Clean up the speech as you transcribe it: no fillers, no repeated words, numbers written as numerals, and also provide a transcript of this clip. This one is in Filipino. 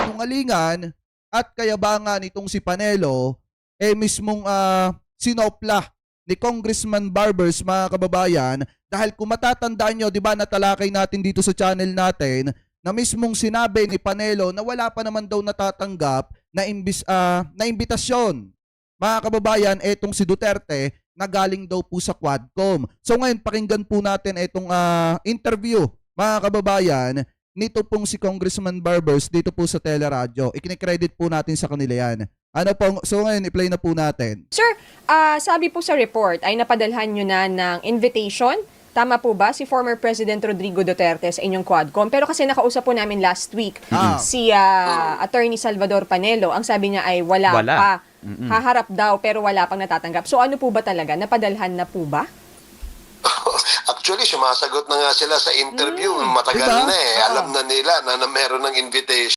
kasinungalingan at kayabangan nitong si Panelo mismong sinopla ni Congressman Barbers, mga kababayan, dahil kung matatandaan nyo, di ba, natalakay natin dito sa channel natin na mismong sinabi ni Panelo na wala pa naman daw natatanggap na imbitasyon. Mga kababayan, etong si Duterte na galing daw po sa Quadcom. So ngayon, pakinggan po natin etong interview, mga kababayan, nito pong si Congressman Barbers dito po sa Teleradyo. Ikinikredit po natin sa kanila yan. So ngayon, i-play na po natin. Sir, sabi po sa report ay napadalhan nyo na ng invitation. Tama po ba si former President Rodrigo Duterte sa inyong Quadcom? Pero kasi nakausap po namin last week si Attorney Salvador Panelo. Ang sabi niya ay wala pa. Haharap daw pero wala pang natatanggap. So ano po ba talaga? Napadalhan na po ba? Actually, sumasagot na nga sila sa interview. Matagal Diba? na eh. Alam na nila na meron ng invitation.